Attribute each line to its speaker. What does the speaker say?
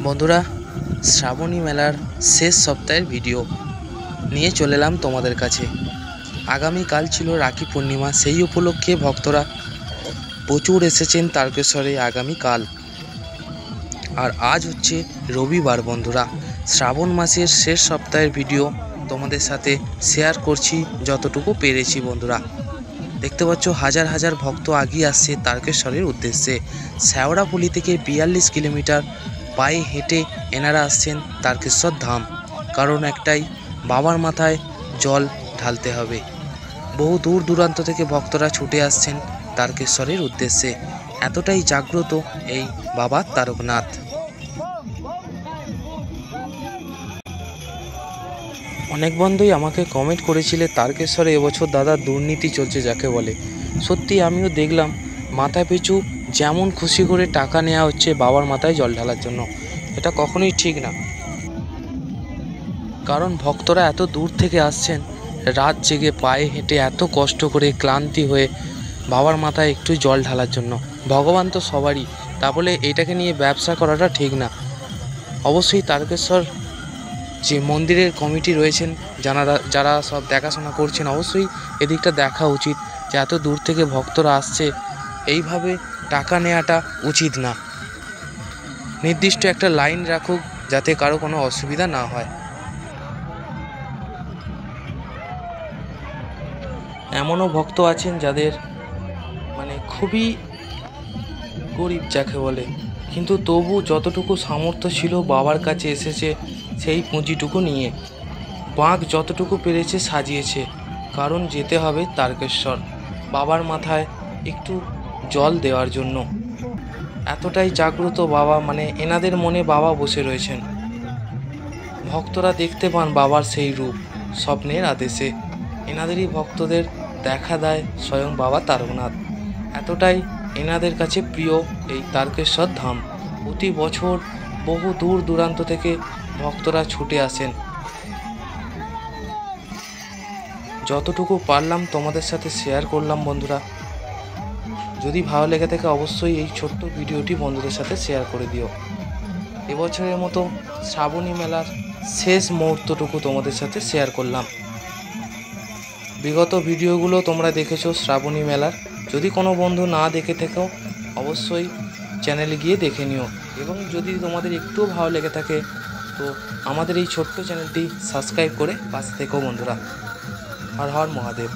Speaker 1: বন্ধুরা, শ্রাবণী মেলার শেষ সপ্তাহের ভিডিও নিয়ে চলে এলাম তোমাদের কাছে। আগামীকাল ছিল রাখি পূর্ণিমা, সেই উপলক্ষে ভক্তরা প্রচুর এসেছেন তারকেশ্বরে আগামীকাল। আর আজ হচ্ছে রবিবার। বন্ধুরা, শ্রাবণ মাসের শেষ সপ্তাহের ভিডিও তোমাদের সাথে শেয়ার করছি যতটুকু পেরেছি। বন্ধুরা, দেখতে পাচ্ছ হাজার হাজার ভক্ত আগিয়ে আসছে তারকেশ্বরের উদ্দেশ্যে। শেওড়াফুলি থেকে 42 কিলোমিটার পায়ে হেঁটে এনারা আসছেন তারকেশ্বর ধাম, কারণ একটাই, বাবার মাথায় জল ঢালতে হবে। বহু দূর দূরান্ত থেকে ভক্তরা ছুটে আসছেন তারকেশ্বরের উদ্দেশ্যে। এতটাই জাগ্রত এই বাবা তারকনাথ। অনেক বন্ধুই আমাকে কমেন্ট করেছিলে তারকেশ্বরে এবছর দাদা দুর্নীতি চলছে যাকে বলে। সত্যি আমিও দেখলাম, মাথা পিছু যেমন খুশি করে টাকা নেওয়া হচ্ছে বাবার মাথায় জল ঢালার জন্য। এটা কখনোই ঠিক না, কারণ ভক্তরা এত দূর থেকে আসছেন রাত জেগে পায়ে হেঁটে এত কষ্ট করে ক্লান্তি হয়ে বাবার মাথায় একটু জল ঢালার জন্য। ভগবান তো সবারই, তা বলে এটাকে নিয়ে ব্যবসা করাটা ঠিক না। অবশ্যই তারকেশ্বর যে মন্দিরের কমিটি রয়েছেন, যারা সব দেখাশোনা করছেন, অবশ্যই এদিকটা দেখা উচিত যে এত দূর থেকে ভক্তরা আসছে, এইভাবে টাকা নেওয়াটা উচিত না। নির্দিষ্ট একটা লাইন রাখুক যাতে কারো কোনো অসুবিধা না হয়। এমনও ভক্ত আছেন যাদের খুবই গরিব যাকে বলে, কিন্তু তবু যতটুকু সামর্থ্য ছিল বাবার কাছে এসেছে সেই পুঁজিটুকু নিয়ে। বাঁক যতটুকু পেরেছে সাজিয়েছে, কারণ যেতে হবে তারকেশ্বর বাবার মাথায় একটু জল দেওয়ার জন্য। এতটাই জাগ্রত বাবা, এনাদের মনে বাবা বসে রয়েছেন। ভক্তরা দেখতে পান বাবার সেই রূপ স্বপ্নের আদেশে। এনাদেরই ভক্তদের দেখা দেয় স্বয়ং বাবা তারকনাথ। এতটাই এনাদের কাছে প্রিয় এই তারকেশ্বর ধাম। প্রতি বছর বহু দূর দূরান্ত থেকে ভক্তরা ছুটে আসেন। যতটুকু পারলাম তোমাদের সাথে শেয়ার করলাম। বন্ধুরা, যদি ভালো লেগে থাকে অবশ্যই এই ছোট্ট ভিডিওটি বন্ধুদের সাথে শেয়ার করে দিও। এবছরের মতো শ্রাবণী মেলার শেষ মুহূর্তটুকু তোমাদের সাথে শেয়ার করলাম। বিগত ভিডিওগুলো তোমরা দেখেছো শ্রাবণী মেলার। যদি কোনো বন্ধু না দেখে থাকো অবশ্যই চ্যানেলে গিয়ে দেখে নিও, এবং যদি তোমাদের একটুও ভালো লেগে থাকে তো আমাদের এই ছোট্ট চ্যানেলটি সাবস্ক্রাইব করে পাশে থেকো। বন্ধুরা, হর হর মহাদেব।